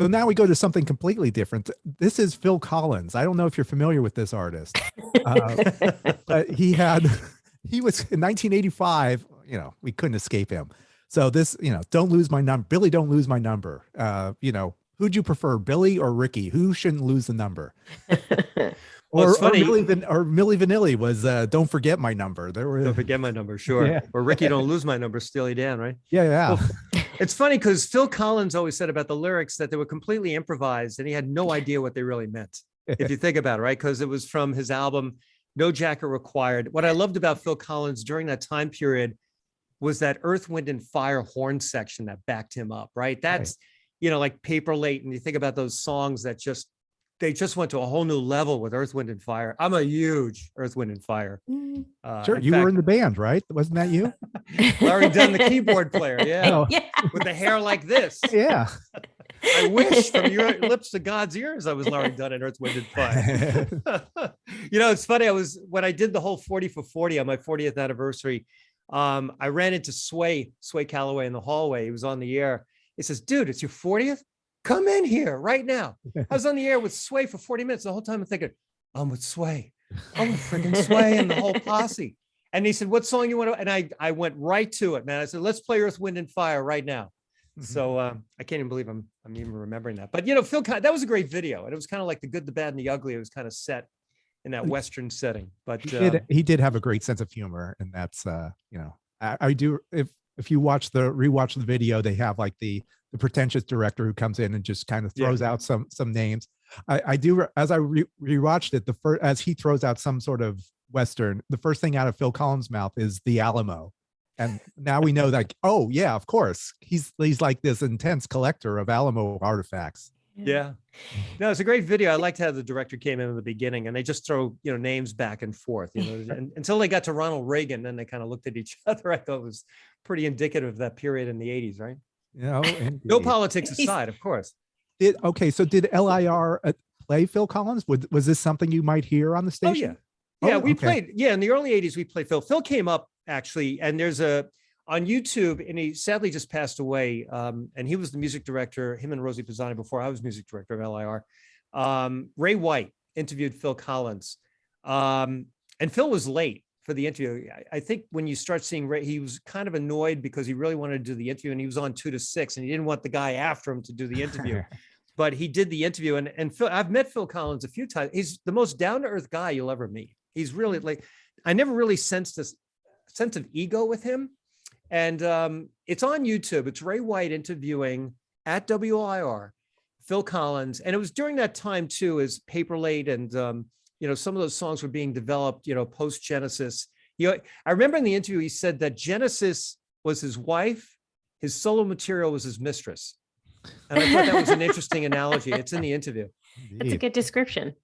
So now we go to something completely different. This is Phil Collins. I don't know if you're familiar with this artist, uh, but he was in 1985. We couldn't escape him. So this, don't lose my number, Billy. Don't lose my number. Who'd you prefer, Billy or Ricky? Who shouldn't lose the number? Well, it's funny. Milli Vanilli was "Don't Forget My Number." Don't forget my number, sure. Yeah. Or Ricky, don't lose my number, Steely Dan, right? Yeah. Well, it's funny because Phil Collins always said about the lyrics that they were completely improvised and he had no idea what they really meant. If you think about it, right? Because it was from his album, No Jacket Required. What I loved about Phil Collins during that time period was that Earth, Wind, and Fire horn section that backed him up, right? That's, like Paper Late. And you think about those songs that they just went to a whole new level with Earth, Wind, and Fire. I'm a huge Earth, Wind, and Fire. Sure, you were in the band, right? Wasn't that you? Larry Dunn, the keyboard player, Oh. with the hair like this. Yeah. I wish from your lips to God's ears I was Larry Dunn in Earth, Wind, and Fire. It's funny. When I did the whole 40 for 40 on my 40th anniversary, I ran into Sway Calloway in the hallway. He was on the air. He says, "Dude, it's your 40th? Come in here right now." I was on the air with Sway for 40 minutes. The whole time I'm thinking, I'm with Sway. I'm with freaking Sway and the whole posse. And he said, "What song you want to?" And I went right to it, man. I said, "Let's play Earth, Wind, and Fire right now." So I can't even believe I'm even remembering that. But Phil, that was a great video, and it was kind of like The Good, the Bad, and the Ugly. It was kind of set in that Western setting. But he did have a great sense of humor, and that's I do. If you rewatch the video, they have like the pretentious director who comes in and just kind of throws out some names. I do, as I rewatched it, as he throws out some sort of Western, the first thing out of Phil Collins' mouth is the Alamo. And now we know that, oh yeah, of course, he's like this intense collector of Alamo artifacts. Yeah, no, it's a great video. I liked how the director came in the beginning and they just throw names back and forth, and until they got to Ronald Reagan, then they kind of looked at each other. I thought it was pretty indicative of that period in the 80s, right? No politics aside, of course. So did LIR play Phil Collins? Was this something you might hear on the station? We played. Yeah, in the early 80s, we played Phil. Phil came up actually, and there's on YouTube, and he sadly just passed away. And he was the music director, him and Rosie Pisani, before I was music director of LIR. Ray White interviewed Phil Collins. And Phil was late for the interview. I think when you start seeing Ray, he was kind of annoyed because he really wanted to do the interview and he was on 2 to 6 and he didn't want the guy after him to do the interview. But he did the interview, and Phil, I've met Phil Collins a few times. He's the most down-to-earth guy you'll ever meet. He's really I never really sensed this sense of ego with him. And it's on YouTube. It's Ray White interviewing at WIR Phil Collins. And it was during that time too, as Paper Late and some of those songs were being developed, post Genesis. I remember in the interview, he said that Genesis was his wife, his solo material was his mistress. And I thought that was an interesting analogy. It's in the interview. That's a good description.